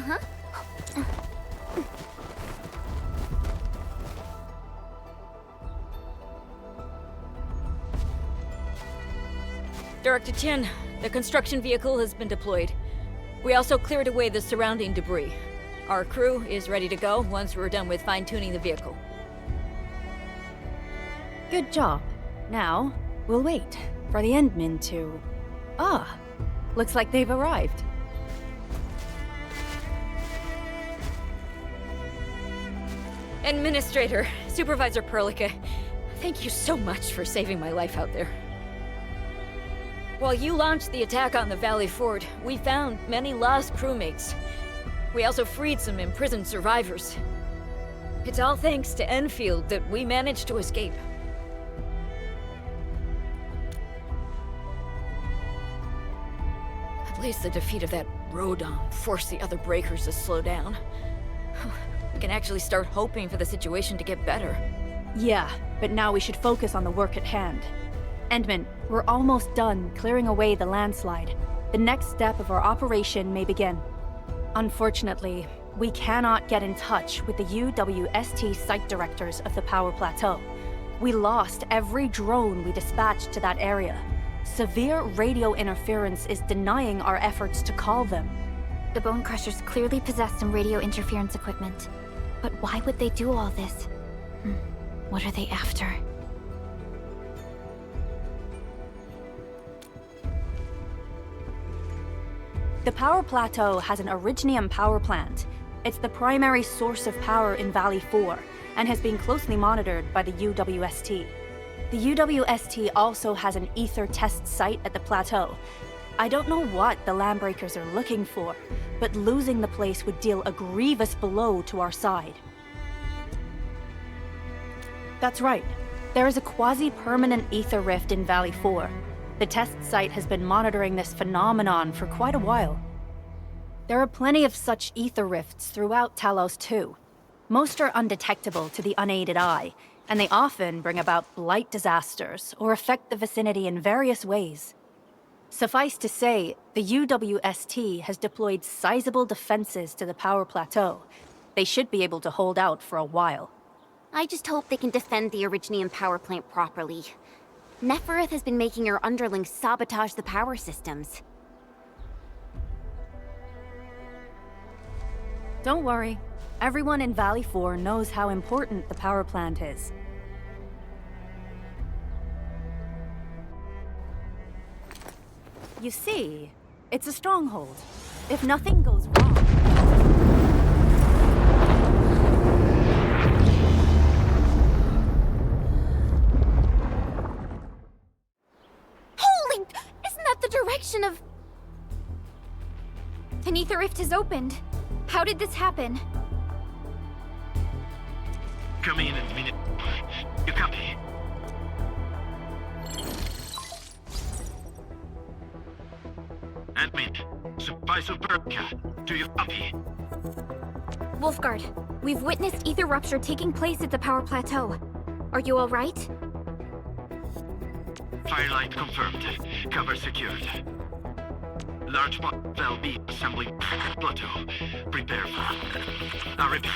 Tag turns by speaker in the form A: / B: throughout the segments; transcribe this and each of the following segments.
A: Uh-huh.
B: Director Chen, the construction vehicle has been deployed. We also cleared away the surrounding debris. Our crew is ready to go once we're done with fine-tuning the vehicle.
C: Good job. Now, we'll wait for the Endmen to... Ah, looks like they've arrived.
B: Administrator, Supervisor Perlica, thank you so much for saving my life out there. While you launched the attack on the Valley Fort, we found many lost crewmates. We also freed some imprisoned survivors. It's all thanks to Endfield that we managed to escape. At least the defeat of that Rodon forced the other breakers to slow down. We can actually start hoping for the situation to get better.
C: Yeah, but now we should focus on the work at hand. Endman, we're almost done clearing away the landslide. The next step of our operation may begin. Unfortunately, we cannot get in touch with the UWST site directors of the Power Plateau. We lost every drone we dispatched to that area. Severe radio interference is denying our efforts to call them.
A: The Bone Crushers clearly possess some radio interference equipment. But why would they do all this? What are they after?
C: The Power Plateau has an Originium power plant. It's the primary source of power in Valley 4, and has been closely monitored by the UWST. The UWST also has an ether test site at the plateau. I don't know what the Landbreakers are looking for, but losing the place would deal a grievous blow to our side. That's right. There is a quasi-permanent ether rift in Valley 4. The test site has been monitoring this phenomenon for quite a while. There are plenty of such ether rifts throughout Talos too. Most are undetectable to the unaided eye, and they often bring about blight disasters or affect the vicinity in various ways. Suffice to say, the UWST has deployed sizable defenses to the Power Plateau. They should be able to hold out for a while.
A: I just hope they can defend the Originium power plant properly. Nefereth has been making her underlings sabotage the power systems.
C: Don't worry. Everyone in Valley 4 knows how important the power plant is. You see, it's a stronghold. If nothing goes wrong...
A: Holy! Isn't that the direction of... An ether rift has opened. How did this happen?
D: Come in a minute. You copy? Admin, Supervisor Perlica, do you copy?
A: Wolfguard, we've witnessed ether rupture taking place at the Power Plateau. Are you all right?
D: Firelight confirmed. Cover secured. Large model B assembling plateau. Prepare for... I repeat.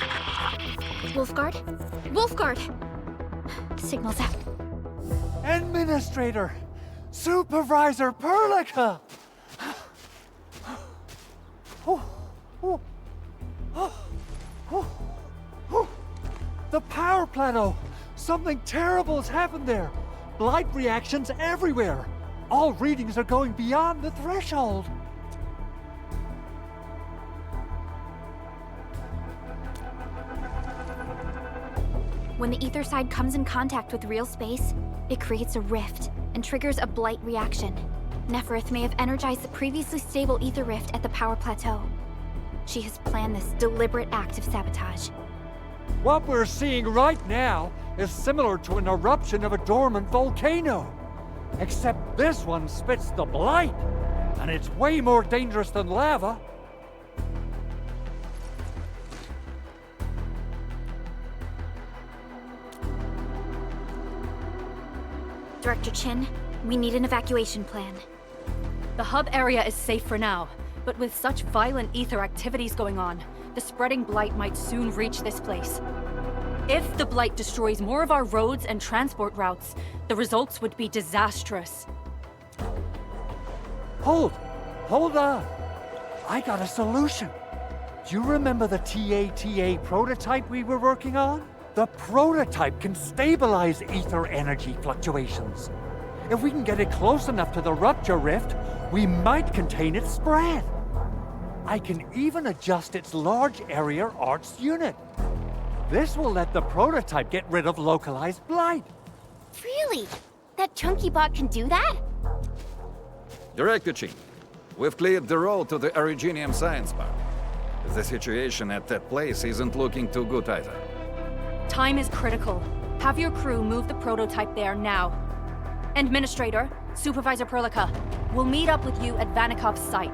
A: Wolfguard? Wolfguard! Signal's out.
E: Administrator! Supervisor Perlica! The power plateau! Something terrible has happened there! Blight reactions everywhere! All readings are going beyond the threshold!
A: When the ether side comes in contact with real space, it creates a rift and triggers a blight reaction. Nefereth may have energized the previously stable ether rift at the Power Plateau. She has planned this deliberate act of sabotage.
E: What we're seeing right now is similar to an eruption of a dormant volcano. Except this one spits the blight, and it's way more dangerous than lava.
A: Director Chin, we need an evacuation plan.
C: The hub area is safe for now, But with such violent ether activities going on, the spreading blight might soon reach this place. If the blight destroys more of our roads and transport routes, the results would be disastrous.
E: Hold on. I got a solution. Do you remember the TATA prototype we were working on? The prototype can stabilize ether energy fluctuations. If we can get it close enough to the rupture rift, we might contain its spread. I can even adjust its large area arts unit. This will let the prototype get rid of localized blight.
A: Really? That chunky bot can do that?
F: Director Ching, we've cleared the road to the Originium Science Park. The situation at that place isn't looking too good either.
C: Time is critical. Have your crew move the prototype there now. Administrator, Supervisor Perlica, we'll meet up with you at Vanikov's site.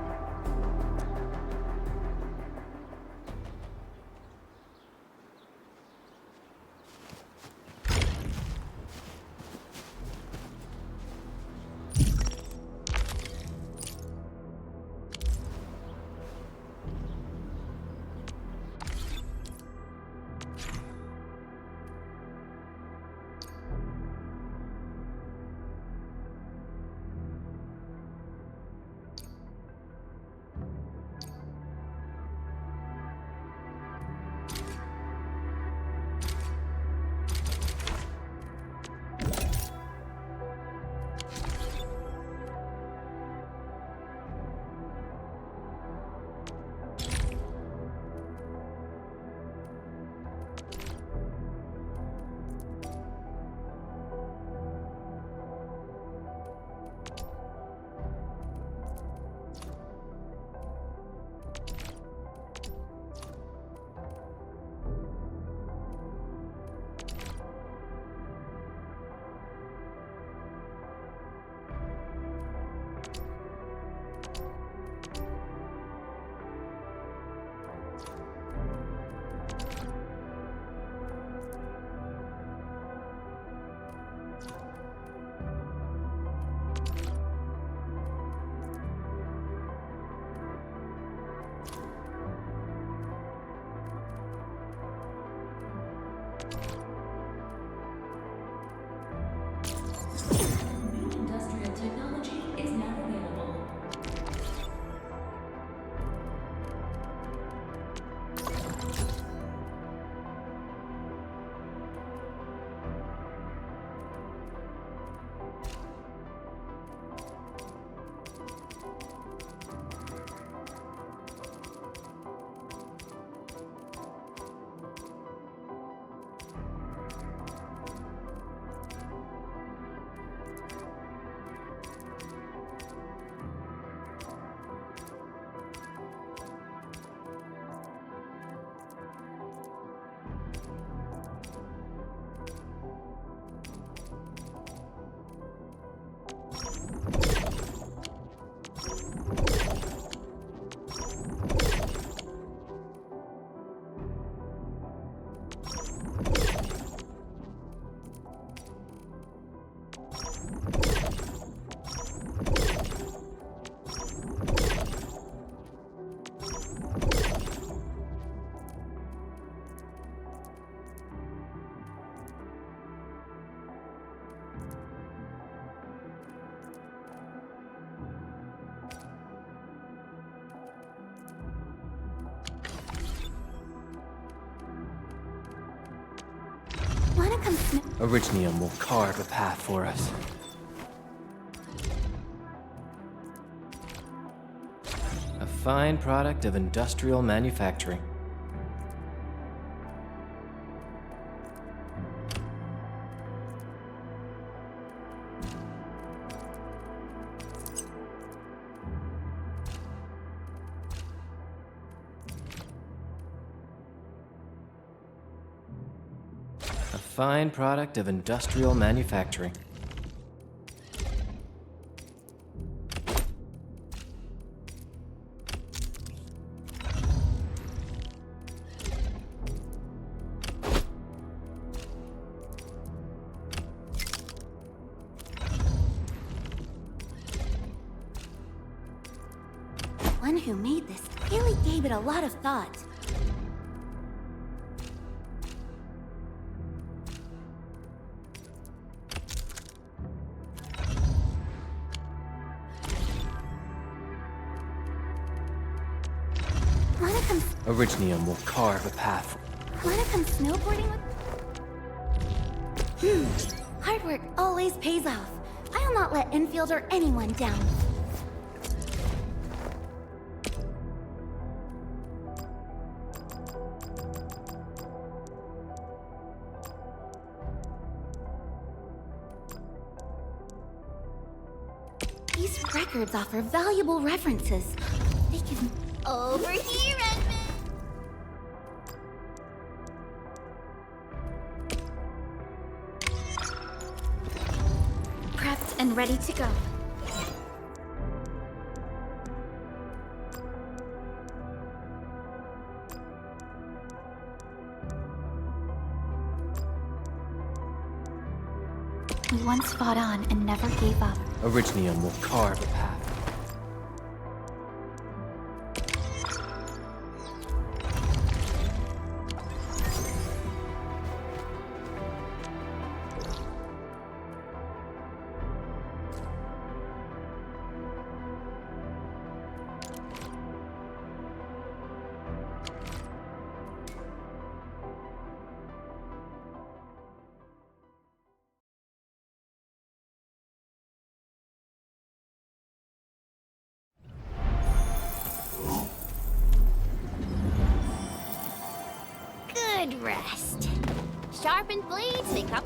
G: Industrial technology is now available.
A: Wanna come
H: Originium will carve a path for us. A fine product of industrial manufacturing. A fine product of industrial manufacturing.
A: one
I: who made this really gave it a lot of thought. Wanna come
H: Originium will carve a path.
I: Wanna come snowboarding with... Hard work always pays off. I'll not let Endfield or anyone down. These records offer valuable references. They can... Over here, Edmund!
A: Prepped and ready to go. We once fought on and never gave up.
H: Originium will carve a path.
I: Good rest. Sharpened blades, they come...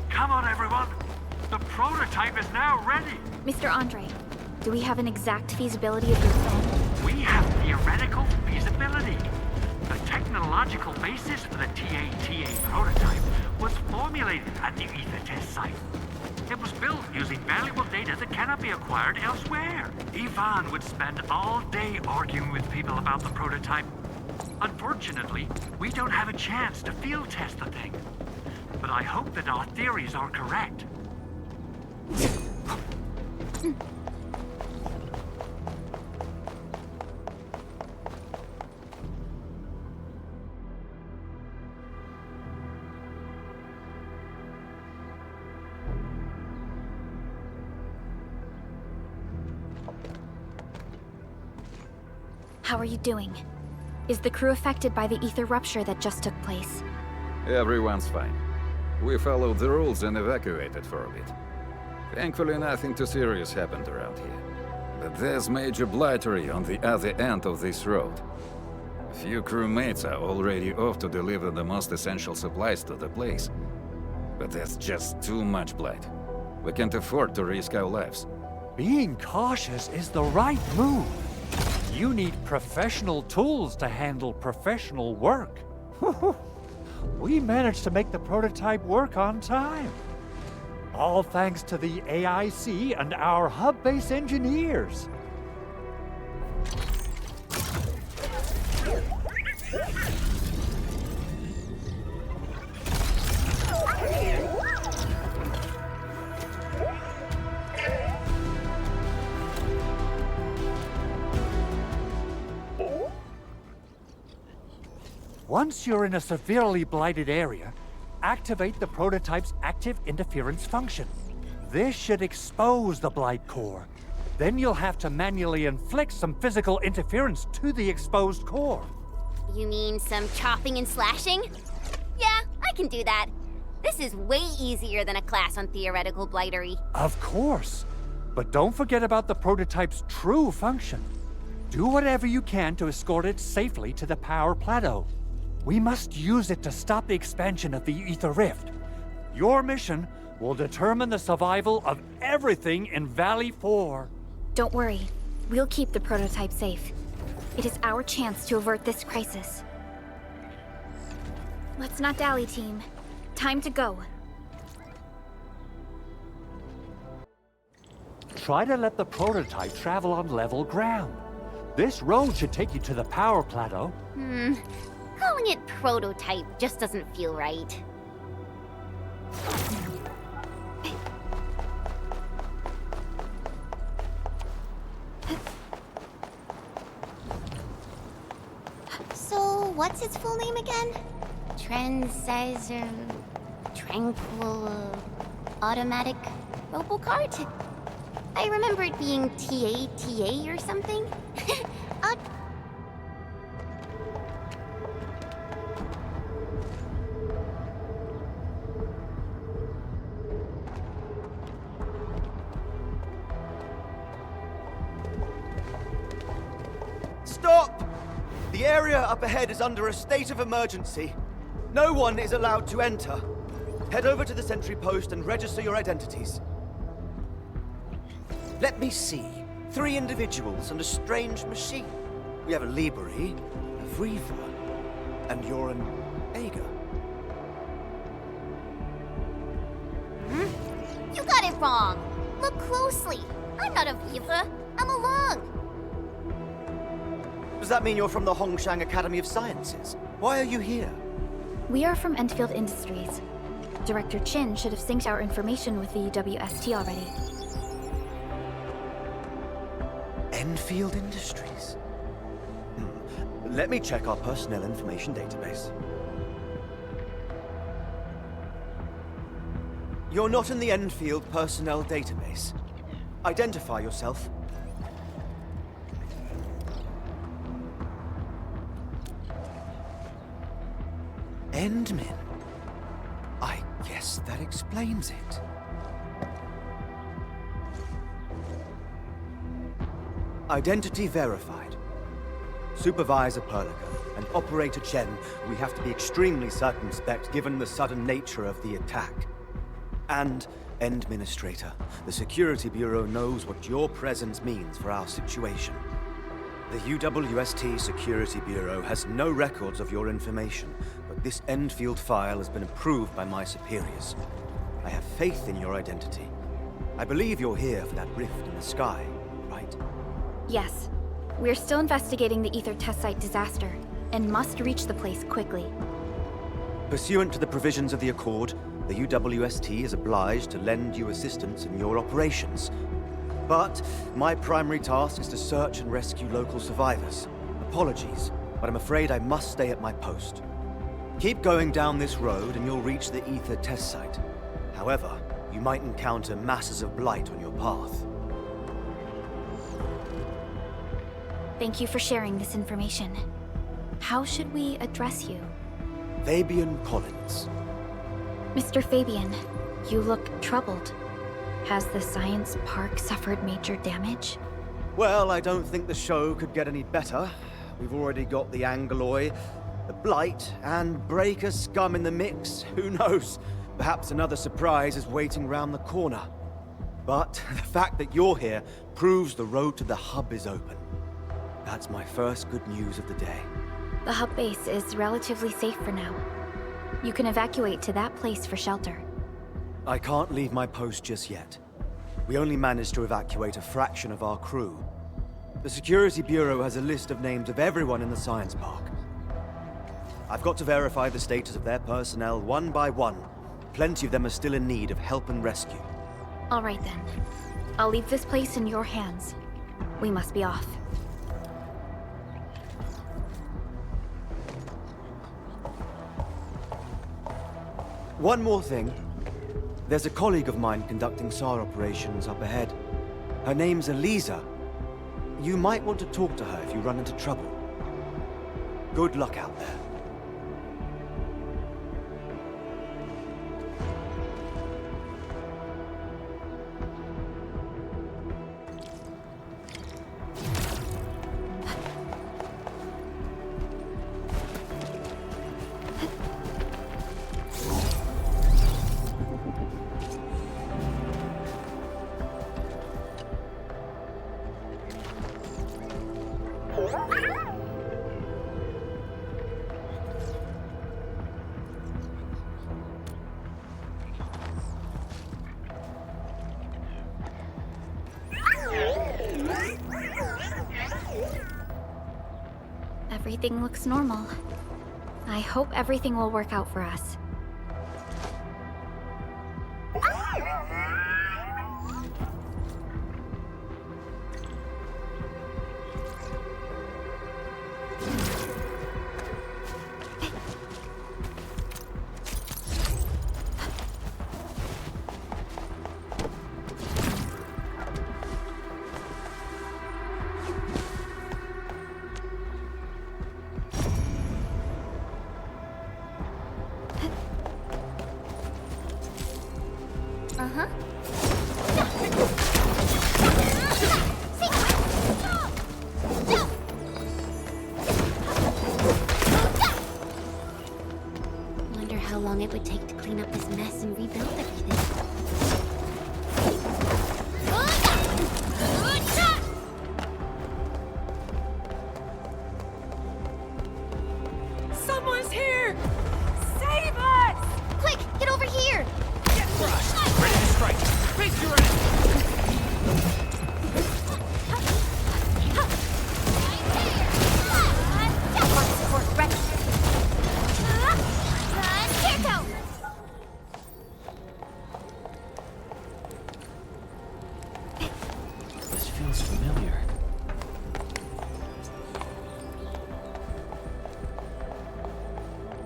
D: Come on, everyone. The prototype is now ready.
A: Mr. Andre, do we have an exact feasibility of your plan?
D: We have theoretical feasibility. The technological basis for the TA prototype was formulated at the Ether test site. It was built using valuable data that cannot be acquired elsewhere. Ivan would spend all day arguing with people about the prototype. Unfortunately, we don't have a chance to field test the thing. But I hope that our theories are correct.
A: How are you doing? Is the crew affected by the ether rupture that just took place?
F: Everyone's fine. We followed the rules and evacuated for a bit. Thankfully, nothing too serious happened around here. But there's major blightery on the other end of this road. A few crewmates are already off to deliver the most essential supplies to the place. But that's just too much blight. We can't afford to risk our lives.
E: Being cautious is the right move. You need professional tools to handle professional work. We managed to make the prototype work on time. All thanks to the AIC and our hub-base engineers. Once you're in a severely blighted area, activate the prototype's active interference function. This should expose the blight core. Then you'll have to manually inflict some physical interference to the exposed core.
I: You mean some chopping and slashing? Yeah, I can do that. This is way easier than a class on theoretical blightery.
E: Of course. But don't forget about the prototype's true function. Do whatever you can to escort it safely to the power plateau. We must use it to stop the expansion of the Ether Rift. Your mission will determine the survival of everything in Valley 4.
A: Don't worry. We'll keep the prototype safe. It is our chance to avert this crisis. Let's not dally, team. Time to go.
E: Try to let the prototype travel on level ground. This road should take you to the power plateau.
I: Calling it prototype just doesn't feel right. So, what's its full name again? Tranquil Automatic Robocart? I remember it being TATA or something.
J: Stop! The area up ahead is under a state of emergency. No one is allowed to enter. Head over to the sentry post and register your identities. Let me see. 3 individuals and a strange machine. We have a Liberi, a Vriva, and you're an Aga.
I: You got it wrong. Look closely. I'm not a Viva. I'm a Lung.
J: Does that mean you're from the Hongshang Academy of Sciences? Why are you here?
A: We are from Endfield Industries. Director Chin should have synced our information with the UWST already.
J: Endfield Industries? Let me check our personnel information database. You're not in the Endfield personnel database. Identify yourself. Endmin. I guess that explains it. Identity verified. Supervisor Perlica and Operator Chen, we have to be extremely circumspect given the sudden nature of the attack. And Administrator, the Security Bureau knows what your presence means for our situation. The UWST Security Bureau has no records of your information, but this Endfield file has been approved by my superiors. I have faith in your identity. I believe you're here for that rift in the sky, right?
A: Yes. We're still investigating the Ether test site disaster, and must reach the place quickly.
J: Pursuant to the provisions of the Accord, the UWST is obliged to lend you assistance in your operations. But my primary task is to search and rescue local survivors. Apologies, but I'm afraid I must stay at my post. Keep going down this road and you'll reach the Ether test site. However, you might encounter masses of blight on your path.
A: Thank you for sharing this information. How should we address you?
J: Fabian Collins.
A: Mr. Fabian, you look troubled. Has the science park suffered major damage?
J: Well, I don't think the show could get any better. We've already got the Angoloi, the Blight, and Breaker scum in the mix. Who knows? Perhaps another surprise is waiting round the corner. But the fact that you're here proves the road to the hub is open. That's my first good news of the day.
A: The hub base is relatively safe for now. You can evacuate to that place for shelter.
J: I can't leave my post just yet. We only managed to evacuate a fraction of our crew. The Security Bureau has a list of names of everyone in the science park. I've got to verify the status of their personnel one by one. Plenty of them are still in need of help and rescue.
A: All right then. I'll leave this place in your hands. We must be off.
J: One more thing. There's a colleague of mine conducting SAR operations up ahead. Her name's Eliza. You might want to talk to her if you run into trouble. Good luck out there.
A: Everything looks normal. I hope everything will work out for us.
I: Uh-huh. Wonder how long it would take to clean up this mess and rebuild everything.
B: Someone's here! Save us!
I: Quick, get over here!
K: Ready to strike. Face your enemy.
H: This feels familiar.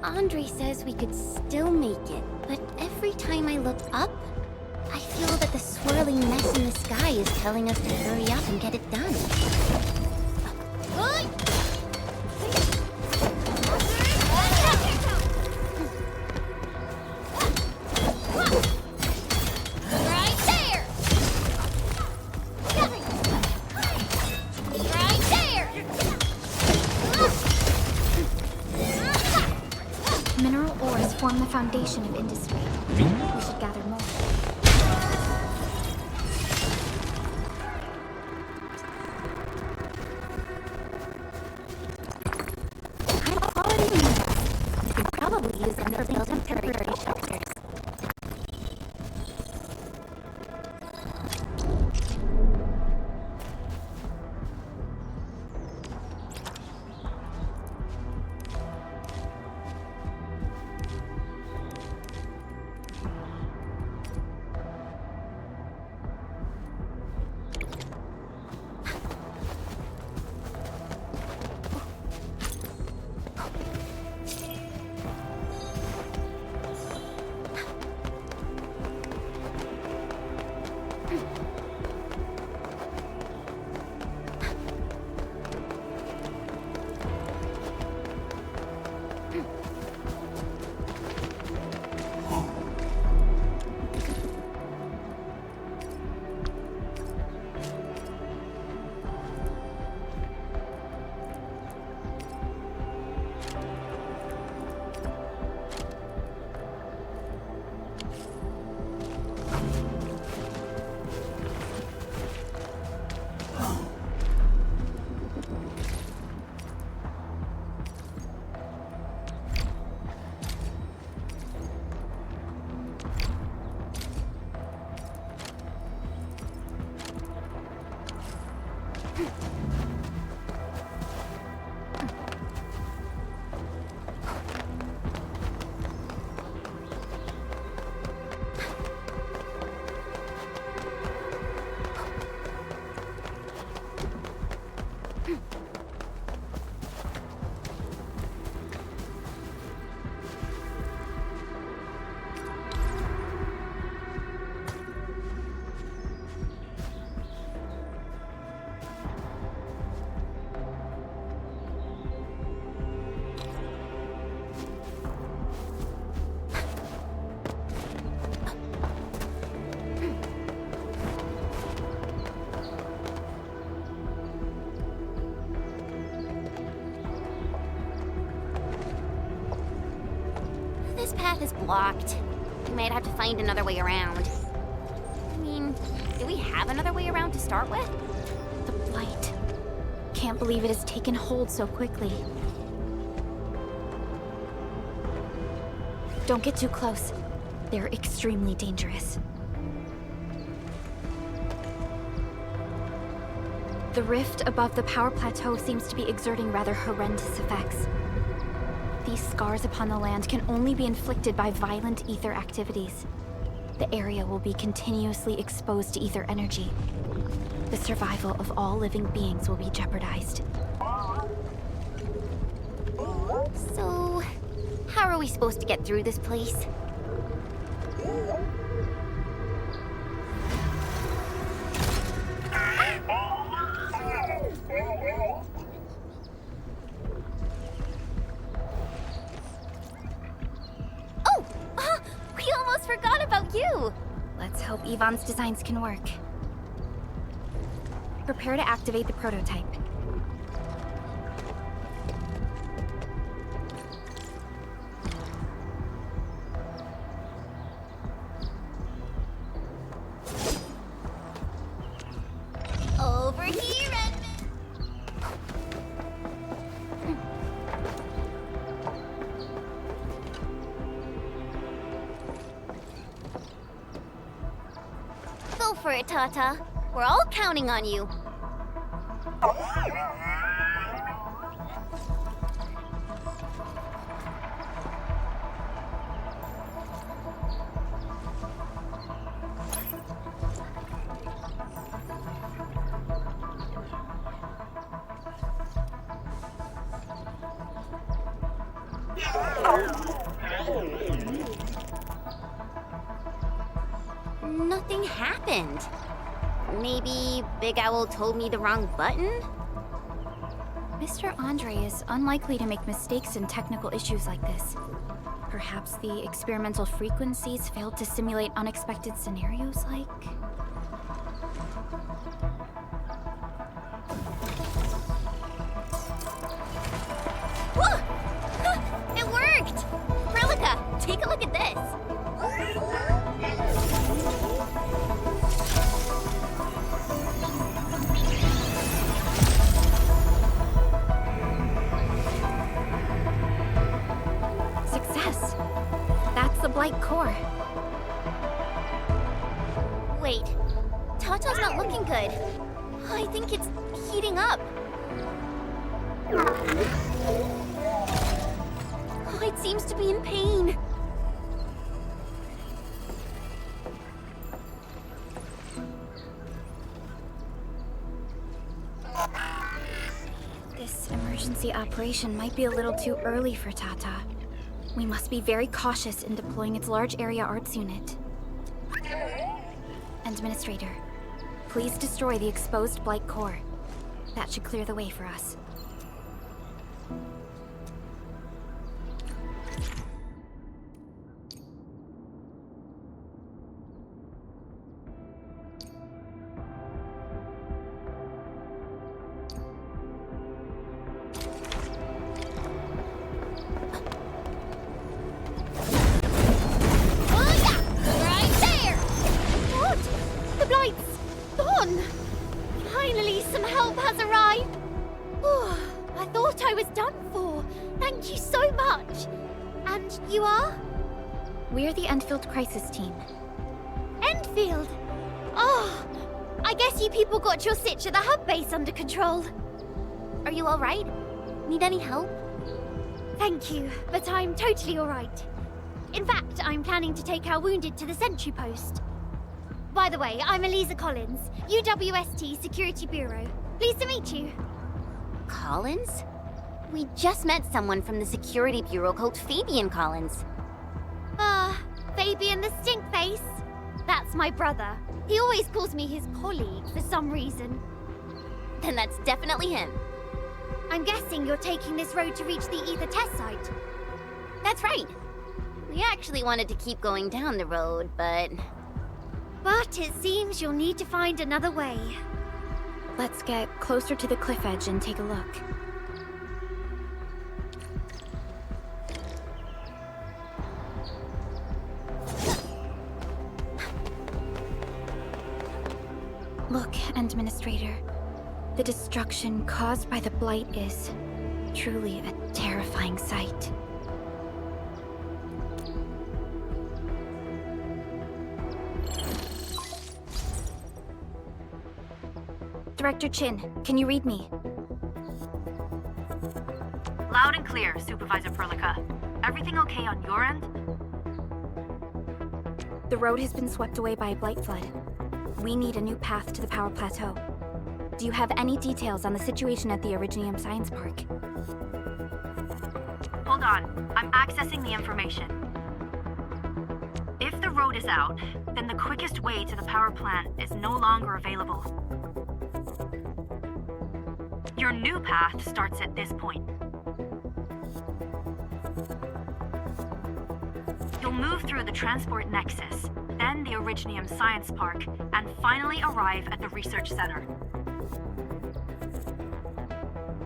I: Andre says we could still make it, but every time I look up, I feel that the swirling mess in the sky is telling us to hurry up and get it done. Right there! Right there!
A: Mineral ores form the foundation of industry. We should gather more.
C: High-quality minerals. You could probably use them to build temporary shelters.
I: This path is blocked. We might have to find another way around. I mean, do we have another way around to start with?
A: The blight. Can't believe it has taken hold so quickly. Don't get too close. They're extremely dangerous. The rift above the power plateau seems to be exerting rather horrendous effects. These scars upon the land can only be inflicted by violent ether activities. The area will be continuously exposed to ether energy. The survival of all living beings will be jeopardized.
I: So, how are we supposed to get through this place? Oh! We almost forgot about you!
A: Let's hope Yvonne's designs can work. Prepare to activate the prototype.
I: Over here, Edmund! Go for it, Tata. We're all counting on you. Nothing happened. Maybe Big Owl told me the wrong button?
A: Mr. Andre is unlikely to make mistakes in technical issues like this. Perhaps the experimental frequencies failed to simulate unexpected scenarios like...
I: Whoa! It worked! Relica, take a look at this.
A: Success! That's the Blight core.
I: Wait, Tata's not looking good. I think it's heating up. Oh, it seems to be in pain.
A: This emergency operation might be a little too early for Tata. We must be very cautious in deploying its large area arts unit. Administrator, please destroy the exposed Blight core. That should clear the way for us.
I: Finally, some help has arrived! Oh, I thought I was done for. Thank you so much. And you are?
A: We're the Endfield Crisis Team.
I: Endfield? Oh, I guess you people got your sitch at the hub base under control. Are you alright? Need any help? Thank you, but I'm totally alright. In fact, I'm planning to take our wounded to the sentry post. By the way, I'm Eliza Collins, UWST Security Bureau. Pleased to meet you. Collins? We just met someone from the Security Bureau called Fabian Collins. Fabian the Stinkface? That's my brother. He always calls me his colleague for some reason. Then that's definitely him. I'm guessing you're taking this road to reach the Ether test site. That's right. We actually wanted to keep going down the road, but it seems you'll need to find another way.
A: Let's get closer to the cliff edge and take a look. Look, Administrator. The destruction caused by the Blight is truly a terrifying sight. Director Chin, can you read me?
C: Loud and clear, Supervisor Perlica. Everything okay on your end?
A: The road has been swept away by a blight flood. We need a new path to the power plateau. Do you have any details on the situation at the Originium Science Park?
C: Hold on, I'm accessing the information. If the road is out, then the quickest way to the power plant is no longer available. Your new path starts at this point. You'll move through the Transport Nexus, then the Originium Science Park, and finally arrive at the Research Center.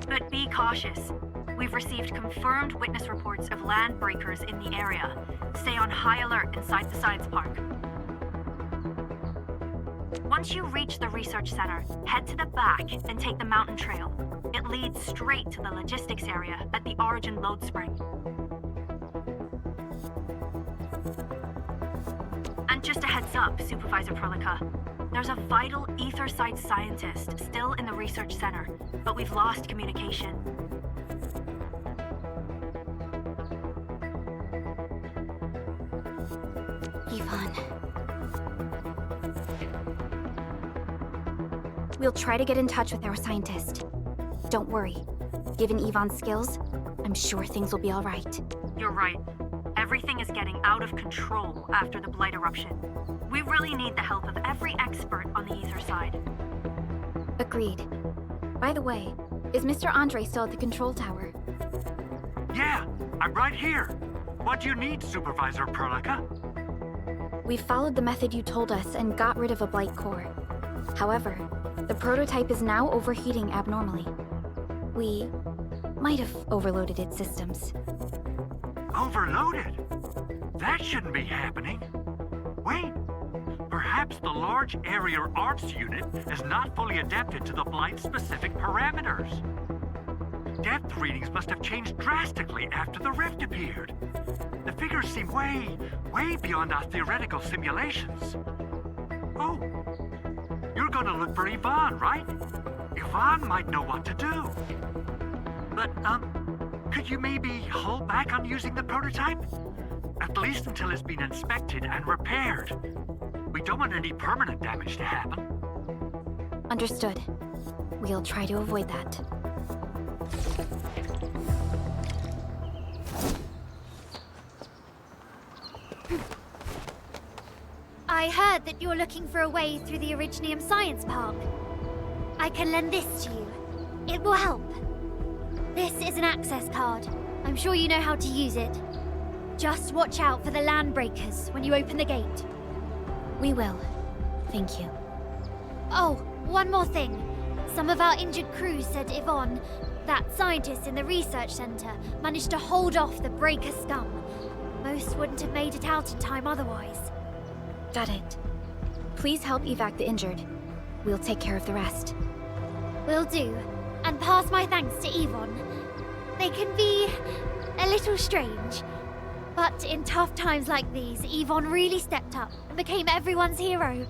C: But be cautious. We've received confirmed witness reports of land breakers in the area. Stay on high alert inside the Science Park. Once you reach the Research Center, head to the back and take the mountain trail. It leads straight to the logistics area at the Origin Load Spring. And just a heads up, Supervisor Perlica. There's a vital ether site scientist still in the Research Center, but we've lost communication.
A: Yvonne. We'll try to get in touch with our scientist. Don't worry. Given Yvonne's skills, I'm sure things will be all right.
C: You're right. Everything is getting out of control after the Blight eruption. We really need the help of every expert on the ether side.
A: Agreed. By the way, is Mr. Andre still at the control tower?
D: Yeah, I'm right here. What do you need, Supervisor Perlica?
A: We followed the method you told us and got rid of a Blight core. However, the prototype is now overheating abnormally. We might have overloaded its systems.
D: Overloaded? That shouldn't be happening. Wait, perhaps the large area arts unit is not fully adapted to the Blight-specific parameters. Depth readings must have changed drastically after the rift appeared. The figures seem way beyond our theoretical simulations. Oh, you're gonna look for Yvonne, right? Yvonne might know what to do. But, could you maybe hold back on using the prototype? At least until it's been inspected and repaired. We don't want any permanent damage to happen.
A: Understood. We'll try to avoid that.
I: I heard that you're looking for a way through the Originium Science Park. I can lend this to you. It will help. This is an access card. I'm sure you know how to use it. Just watch out for the land breakers when you open the gate.
A: We will. Thank you.
I: Oh, one more thing. Some of our injured crew said Yvonne, that scientist in the research center, managed to hold off the breaker scum. Most wouldn't have made it out in time otherwise.
A: Got it. Please help evac the injured. We'll take care of the rest.
I: Will do. And pass my thanks to Yvonne. They can be a little strange. But in tough times like these, Yvonne really stepped up and became everyone's hero.